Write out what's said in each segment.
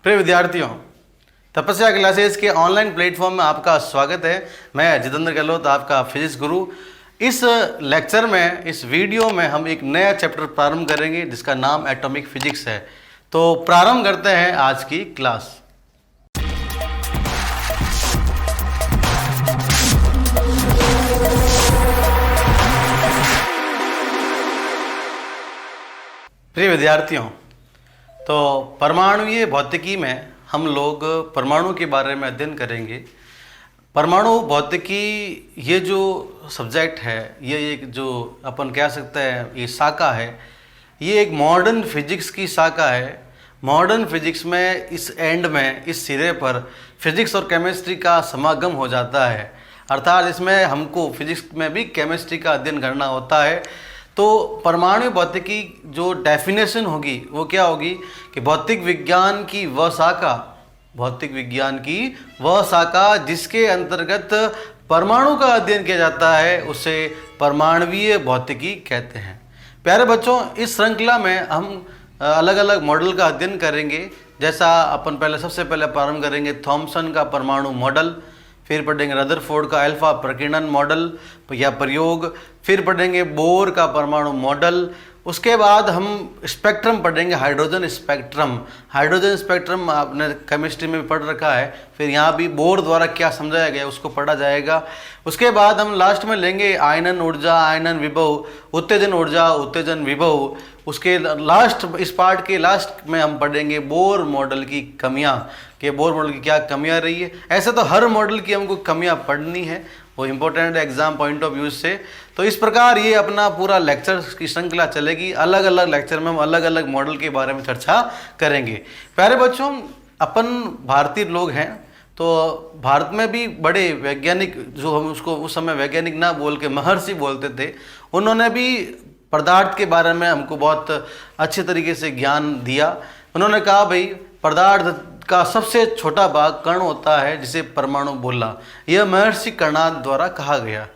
प्रिय विद्यार्थियों, तपस्या क्लासेस के ऑनलाइन प्लेटफॉर्म में आपका स्वागत है। मैं जितेंद्र गहलोत, आपका फिजिक्स गुरु। इस लेक्चर में, इस वीडियो में हम एक नया चैप्टर प्रारंभ करेंगे जिसका नाम एटॉमिक फिजिक्स है। तो प्रारंभ करते हैं आज की क्लास। प्रिय विद्यार्थियों, तो परमाणुीय भौतिकी में हम लोग परमाणु के बारे में अध्ययन करेंगे। परमाणु भौतिकी ये जो सब्जेक्ट है, ये एक जो अपन कह सकते हैं ये शाखा है, ये एक मॉडर्न फिजिक्स की शाखा है। मॉडर्न फिजिक्स में इस एंड में, इस सिरे पर फिजिक्स और केमिस्ट्री का समागम हो जाता है, अर्थात इसमें हमको फिजिक्स में भी केमिस्ट्री का अध्ययन करना होता है। तो परमाणु भौतिकी जो डेफिनेशन होगी वो क्या होगी कि भौतिक विज्ञान की वह शाखा जिसके अंतर्गत परमाणु का अध्ययन किया जाता है उसे परमाणुीय भौतिकी कहते हैं। प्यारे बच्चों, इस श्रृंखला में हम अलग अलग मॉडल का अध्ययन करेंगे। जैसा अपन सबसे पहले प्रारंभ करेंगे थॉमसन का परमाणु मॉडल, फिर पढ़ेंगे रदरफोर्ड का अल्फा प्रकीर्णन मॉडल या प्रयोग, फिर पढ़ेंगे बोर का परमाणु मॉडल। उसके बाद हम स्पेक्ट्रम पढ़ेंगे, हाइड्रोजन स्पेक्ट्रम। हाइड्रोजन स्पेक्ट्रम आपने केमिस्ट्री में भी पढ़ रखा है, फिर यहाँ भी बोर द्वारा क्या समझाया गया उसको पढ़ा जाएगा। उसके बाद हम लास्ट में लेंगे आयनन ऊर्जा, आयनन विभव, उत्तेजन ऊर्जा, उत्तेजन विभव। उसके लास्ट, इस पार्ट के लास्ट में हम पढ़ेंगे बोर मॉडल की कमियां, कि बोर मॉडल की क्या कमियां रही है। ऐसे तो हर मॉडल की हमको कमियां पढ़नी है, वो इम्पोर्टेंट है एग्जाम पॉइंट ऑफ व्यू से। तो इस प्रकार ये अपना पूरा लेक्चर की श्रृंखला चलेगी। अलग अलग लेक्चर में हम अलग अलग मॉडल के बारे में चर्चा करेंगे। प्यारे बच्चों, अपन भारतीय लोग हैं, तो भारत में भी बड़े वैज्ञानिक, जो हम उसको उस समय वैज्ञानिक ना बोल के महर्षि बोलते थे, उन्होंने भी पदार्थ के बारे में हमको बहुत अच्छे तरीके से ज्ञान दिया। उन्होंने कहा भाई पदार्थ का सबसे छोटा भाग कण होता है जिसे परमाणु बोला। यह महर्षि कर्णाद द्वारा कहा गया।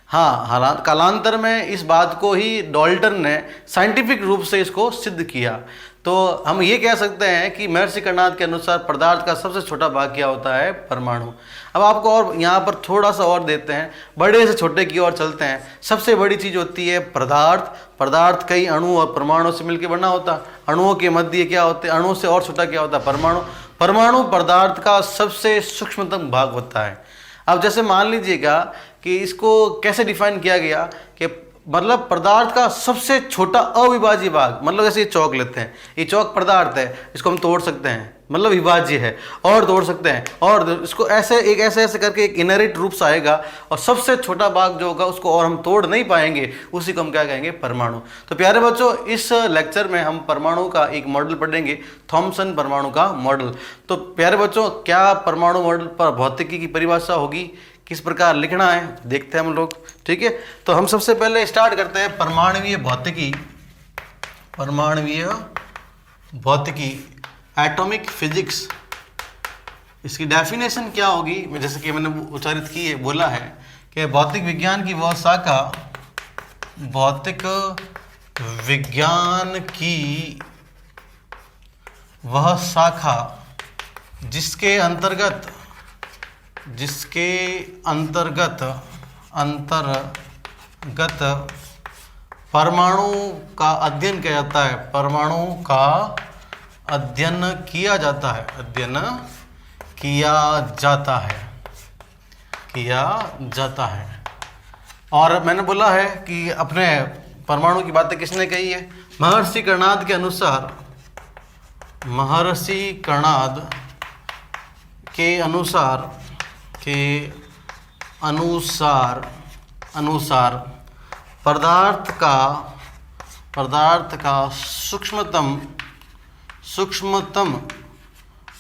हाँ, कालांतर में इस बात को ही डाल्टन ने साइंटिफिक रूप से इसको सिद्ध किया। तो हम ये कह सकते हैं कि महर्षि कर्णाद के अनुसार पदार्थ का सबसे छोटा भाग क्या होता है? परमाणु। अब आपको और यहाँ पर थोड़ा सा और देते हैं, बड़े से छोटे की ओर चलते हैं। सबसे बड़ी चीज़ होती है पदार्थ। पदार्थ कई अणु और परमाणु से मिलकर बना होता है। अणुओं के मध्य क्या होते हैं? अणु से और छोटा क्या होता है? परमाणु। परमाणु पदार्थ का सबसे सूक्ष्मतम भाग होता है। अब जैसे मान लीजिएगा कि इसको कैसे डिफाइन किया गया कि मतलब पदार्थ का सबसे छोटा अविभाज्य भाग, मतलब जैसे ये चौक लेते हैं, ये चौक पदार्थ है, इसको हम तोड़ सकते हैं, मतलब विभाज्य है, और तोड़ सकते हैं, और इसको ऐसे करके एक इनहेरिट रूप से आएगा, और सबसे छोटा भाग जो होगा उसको और हम तोड़ नहीं पाएंगे, उसी को हम क्या कहेंगे? परमाणु। तो प्यारे बच्चों, इस लेक्चर में हम परमाणु का एक मॉडल पढ़ेंगे, थॉमसन परमाणु का मॉडल। तो प्यारे बच्चों, क्या परमाणु मॉडल पर भौतिकी की परिभाषा होगी, किस प्रकार लिखना है, देखते हैं हम लोग। ठीक है, तो हम सबसे पहले स्टार्ट करते हैं परमाणुीय भौतिकी। परमाणुीय भौतिकी, एटॉमिक फिजिक्स, इसकी डेफिनेशन क्या होगी? जैसे कि मैंने उच्चारित की है, बोला है कि भौतिक विज्ञान की वह शाखा, भौतिक विज्ञान की वह शाखा जिसके अंतर्गत परमाणु का अध्ययन किया जाता है। परमाणु का अध्ययन किया जाता है, और मैंने बोला है कि अपने परमाणु की बातें किसने कही है? महर्षि कर्णाद के अनुसार, पदार्थ का सूक्ष्मतम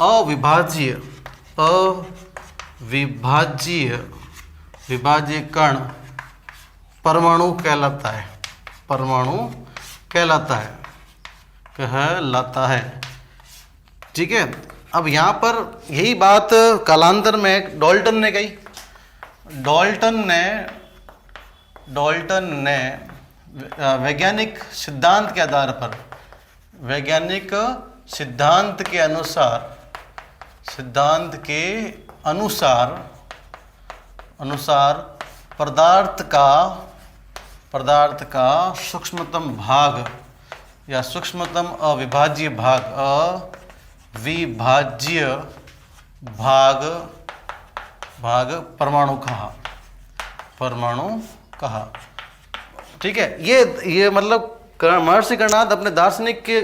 अविभाज्य कण परमाणु कहलाता है। ठीक है, अब यहाँ पर यही बात कालांतर में डाल्टन ने कही। डाल्टन ने वैज्ञानिक सिद्धांत के आधार पर, वैज्ञानिक सिद्धांत के अनुसार सिद्धांत के अनुसार पदार्थ का सूक्ष्मतम भाग या सूक्ष्मतम अविभाज्य भाग परमाणु कहा। ठीक है, ये मतलब महर्षि कर्णाद अपने दार्शनिक के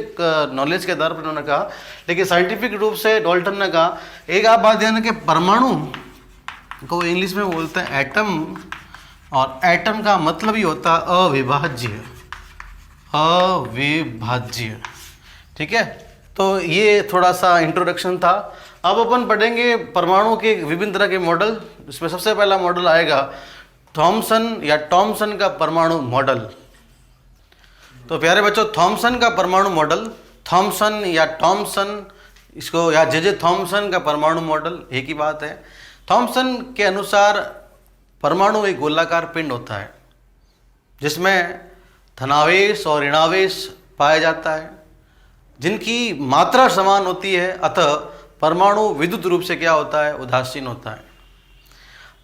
नॉलेज के आधार पर उन्होंने कहा, लेकिन साइंटिफिक रूप से डाल्टन ने कहा। एक आप बात ध्यान रखें, परमाणु को इंग्लिश में बोलते हैं एटम, और एटम का मतलब ही होता है अविभाज्य। ठीक है, तो ये थोड़ा सा इंट्रोडक्शन था। अब अपन पढ़ेंगे परमाणु के विभिन्न तरह के मॉडल। इसमें सबसे पहला मॉडल आएगा थॉमसन का परमाणु मॉडल। तो प्यारे बच्चों, थॉमसन का परमाणु मॉडल, थॉमसन या टॉमसन, इसको या जे थॉमसन का परमाणु मॉडल एक ही बात है। थॉमसन के अनुसार परमाणु एक गोलाकार पिंड होता है जिसमें धनावेश और ऋणावेश पाया जाता है, जिनकी मात्रा समान होती है, अतः परमाणु विद्युत रूप से क्या होता है, उदासीन होता है।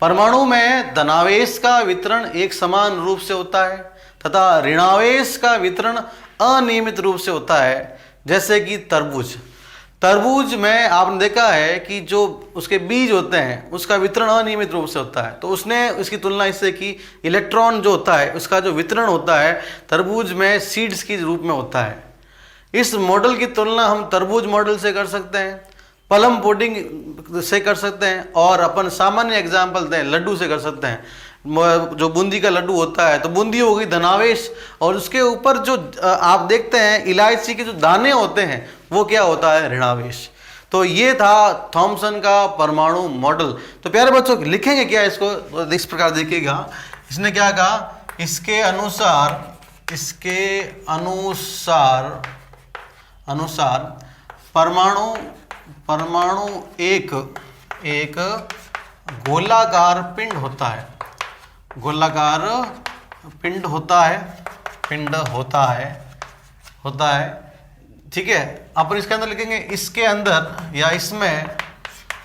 परमाणु में धनावेश का वितरण एक समान रूप से होता है तथा ऋणावेश का वितरण अनियमित रूप से होता है, जैसे कि तरबूज में आपने देखा है कि जो उसके बीज होते हैं उसका वितरण अनियमित रूप से होता है। तो उसने इसकी तुलना इससे की, इलेक्ट्रॉन जो होता है उसका जो वितरण होता है तरबूज में सीड्स के रूप में होता है। इस मॉडल की तुलना हम तरबूज मॉडल से कर सकते हैं, प्लम पुडिंग से कर सकते हैं, और अपन सामान्य एग्जाम्पल दें लड्डू से कर सकते हैं। जो बूंदी का लड्डू होता है तो बूंदी हो गई धनावेश, और उसके ऊपर जो आप देखते हैं इलायची के जो दाने होते हैं वो क्या होता है, ऋणावेश। तो ये था थॉमसन का परमाणु मॉडल। तो प्यारे बच्चों, लिखेंगे क्या इसको, तो इस प्रकार देखिएगा। इसने क्या कहा, इसके अनुसार परमाणु एक गोलाकार पिंड होता है, गोलाकार पिंड होता है। ठीक है, अपन इसके अंदर लिखेंगे, इसके अंदर या इसमें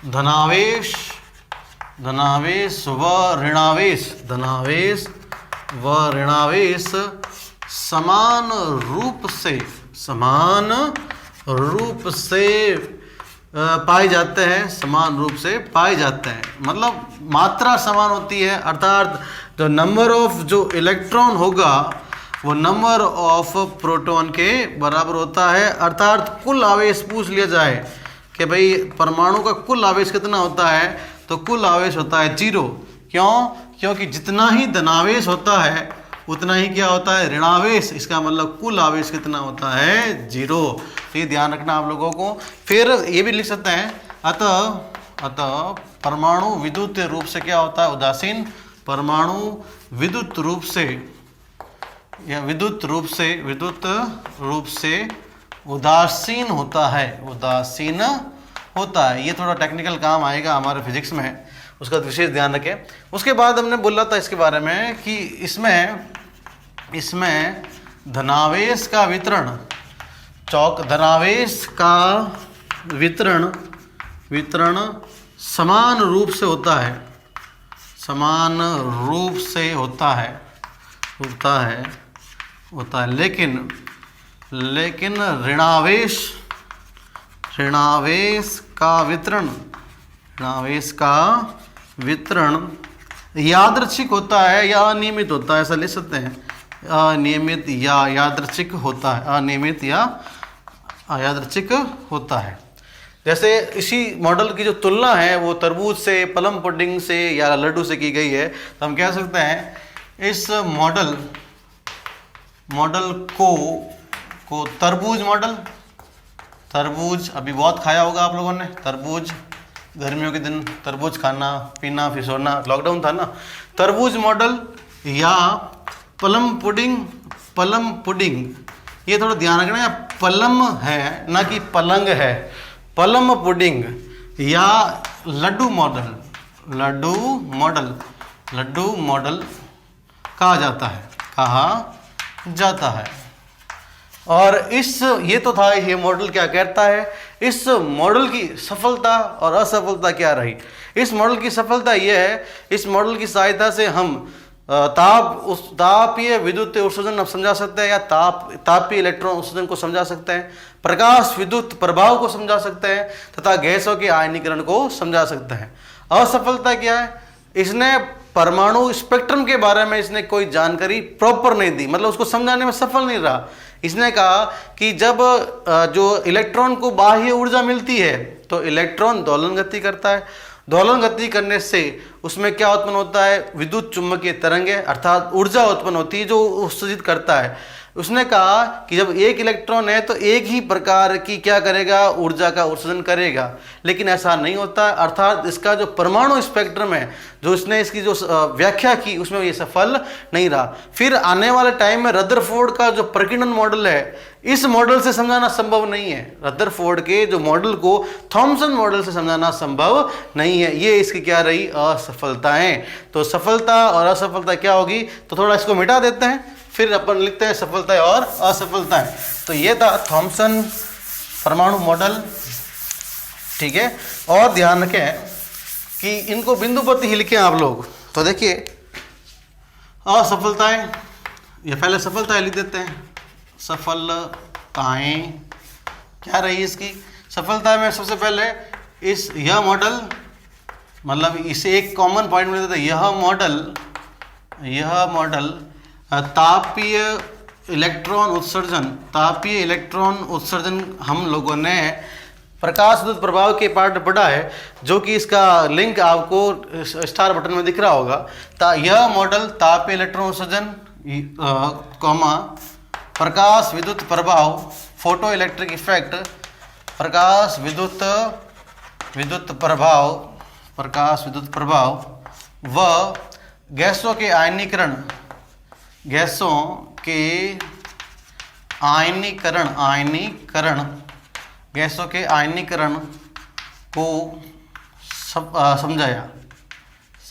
धनावेश व ऋणावेश समान रूप से पाए जाते हैं, मतलब मात्रा समान होती है, अर्थात जो नंबर ऑफ जो इलेक्ट्रॉन होगा वो नंबर ऑफ प्रोटॉन के बराबर होता है। अर्थात कुल आवेश पूछ लिया जाए कि भाई परमाणु का कुल आवेश कितना होता है, तो कुल आवेश होता है 0। क्यों? क्योंकि जितना ही धनावेश होता है उतना ही क्या होता है, ऋणावेश। इसका मतलब कुल आवेश कितना होता है, 0। तो ये ध्यान रखना आप लोगों को। फिर ये भी लिख सकते हैं, अतः परमाणु विद्युत रूप से क्या होता है, उदासीन। परमाणु विद्युत रूप से उदासीन होता है। ये थोड़ा टेक्निकल काम आएगा हमारे फिजिक्स में, उसका विशेष ध्यान रखें। उसके बाद हमने बोला था इसके बारे में कि इसमें धनावेश का वितरण समान रूप से होता है, लेकिन ऋणावेश का वितरण यादृच्छिक होता है या अनियमित होता है, ऐसा ले सकते हैं। अनियमित या यादृच्छिक होता है। जैसे इसी मॉडल की जो तुलना है वो तरबूज से, प्लम पुडिंग से या लड्डू से की गई है, तो हम कह सकते हैं इस मॉडल को तरबूज अभी बहुत खाया होगा आप लोगों ने। तरबूज, गर्मियों के दिन तरबूज खाना पीना फिर सोना, लॉकडाउन था ना। तरबूज मॉडल या प्लम पुडिंग, ये थोड़ा ध्यान रखना, प्लम है ना कि पलंग है। प्लम पुडिंग या लड्डू मॉडल कहा जाता है। और ये तो था, ये मॉडल क्या कहता है, इस मॉडल की सफलता और असफलता क्या रही। इस मॉडल की सफलता यह है, इस मॉडल की सहायता से हम तापीय विद्युत उत्सर्जन समझा सकते हैं, या तापीय इलेक्ट्रॉन उत्सर्जन को समझा सकते हैं, प्रकाश विद्युत प्रभाव को समझा सकते हैं, तथा गैसों के आयनीकरण को समझा सकते हैं। असफलता क्या है, इसने परमाणु स्पेक्ट्रम के बारे में इसने कोई जानकारी प्रॉपर नहीं दी, मतलब उसको समझाने में सफल नहीं रहा। इसने कहा कि जब जो इलेक्ट्रॉन को बाह्य ऊर्जा मिलती है तो इलेक्ट्रॉन दोलन गति करता है, दोलन गति करने से उसमें क्या उत्पन्न होता है, विद्युत चुम्बकीय तरंगे अर्थात ऊर्जा उत्पन्न होती है जो उत्सर्जित करता है। उसने कहा कि जब एक इलेक्ट्रॉन है तो एक ही प्रकार की क्या करेगा, ऊर्जा का उत्सर्जन करेगा, लेकिन ऐसा नहीं होता, अर्थात इसका जो परमाणु स्पेक्ट्रम है, जो इसने इसकी जो व्याख्या की उसमें ये सफल नहीं रहा। फिर आने वाले टाइम में रदरफोर्ड का जो प्रकीर्णन मॉडल है, इस मॉडल से समझाना संभव नहीं है। रदरफोर्ड के जो मॉडल को थॉमसन मॉडल से समझाना संभव नहीं है। ये इसकी क्या रही, असफलताएं। तो सफलता और असफलता क्या होगी, तो थोड़ा इसको मिटा देते हैं, फिर अपन लिखते हैं सफलताएं और असफलताएं। तो ये था थॉमसन परमाणु मॉडल, ठीक है। और ध्यान रखें कि इनको बिंदुपति ही लिखें आप लोग। तो देखिए असफलताएं, ये पहले सफलताएं लिख देते हैं। सफलताएं क्या रही इसकी, सफलता में सबसे पहले यह मॉडल, मतलब इसे एक कॉमन पॉइंट मिल देता है, यह मॉडल तापीय इलेक्ट्रॉन उत्सर्जन हम लोगों ने प्रकाश विद्युत प्रभाव के पार्ट पढ़ा है, जो कि इसका लिंक आपको स्टार बटन में दिख रहा होगा। यह मॉडल तापीय इलेक्ट्रॉन उत्सर्जन प्रकाश विद्युत प्रभाव, फोटो इलेक्ट्रिक इफेक्ट, प्रकाश विद्युत प्रभाव व गैसों के आयनीकरण को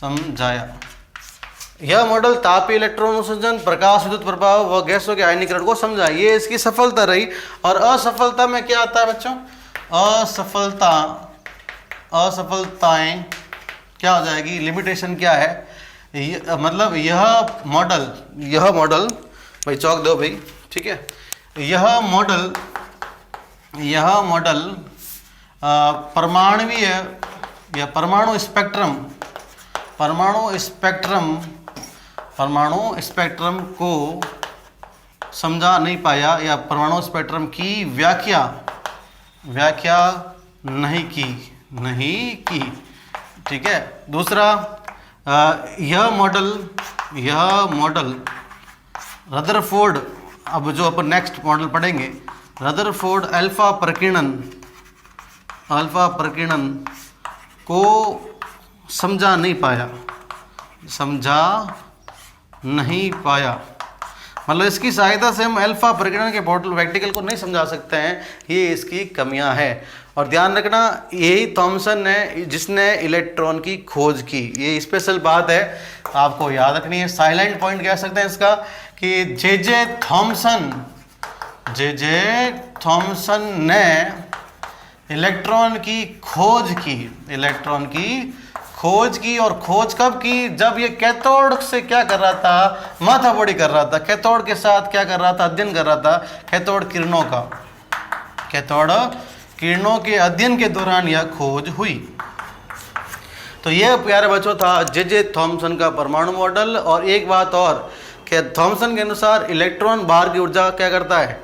समझाया। यह मॉडल तापीय इलेक्ट्रॉन उत्सर्जन, प्रकाश विद्युत प्रभाव व गैसों के आयनीकरण को समझा, ये इसकी सफलता रही। और असफलता में क्या आता है बच्चों, असफलताएं क्या हो जाएगी, लिमिटेशन क्या है, मतलब यह मॉडल भाई चौक दो भाई, ठीक है। यह मॉडल परमाणुवीय या परमाणु स्पेक्ट्रम को समझा नहीं पाया, या परमाणु स्पेक्ट्रम की व्याख्या नहीं की, ठीक है। दूसरा, यह मॉडल रदरफोर्ड, अब जो अपन नेक्स्ट मॉडल पढ़ेंगे, रदरफोर्ड अल्फा प्रकीर्णन को समझा नहीं पाया, मतलब इसकी सहायता से हम अल्फा प्रकीर्णन के प्रैक्टिकल को नहीं समझा सकते हैं, ये इसकी कमियां हैं। और ध्यान रखना, यही थॉमसन है जिसने इलेक्ट्रॉन की खोज की, ये स्पेशल बात है, आपको याद रखनी है। साइलेंट पॉइंट कह सकते हैं इसका कि जे थॉमसन ने इलेक्ट्रॉन की खोज की, और खोज कब की, जब ये कैथोड से क्या कर रहा था, माथाबोड़ी कर रहा था, कैथोड के साथ क्या कर रहा था, अध्ययन कर रहा था कैथोड किरणों के अध्ययन के दौरान यह खोज हुई। तो यह प्यारे बच्चों था जे थॉमसन का परमाणु मॉडल। और एक बात और, कि थॉमसन के अनुसार इलेक्ट्रॉन बाहर की ऊर्जा क्या करता है,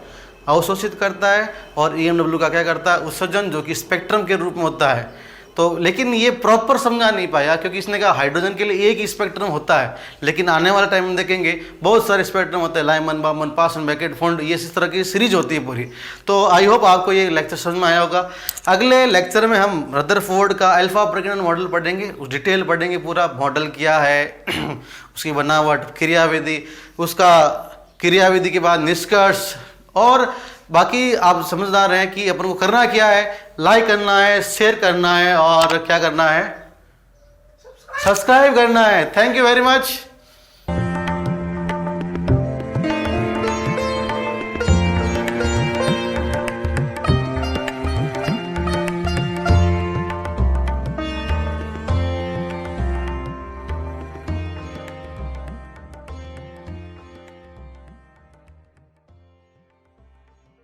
अवशोषित करता है, और EMW का क्या करता है, उत्सर्जन, जो कि स्पेक्ट्रम के रूप में होता है। तो लेकिन ये प्रॉपर समझा नहीं पाया, क्योंकि इसने कहा हाइड्रोजन के लिए एक ही स्पेक्ट्रम होता है, लेकिन आने वाले टाइम में देखेंगे बहुत सारे स्पेक्ट्रम होते हैं, लाइमन, बामन, पासन, बैकेट, फोल्ड, ये इस तरह की सीरीज होती है पूरी। तो आई होप आपको ये लेक्चर समझ में आया होगा। अगले लेक्चर में हम रदरफोर्ड का अल्फा प्रकीर्णन मॉडल पढ़ेंगे, उस डिटेल पढ़ेंगे, पूरा मॉडल क्या है, उसकी बनावट, क्रियाविधि, उसका क्रियाविधि के बाद निष्कर्ष, और बाकी आप समझदार हैं कि अपन को करना क्या है, लाइक करना है, शेयर करना है, और क्या करना है, सब्सक्राइब करना है। Thank you very much.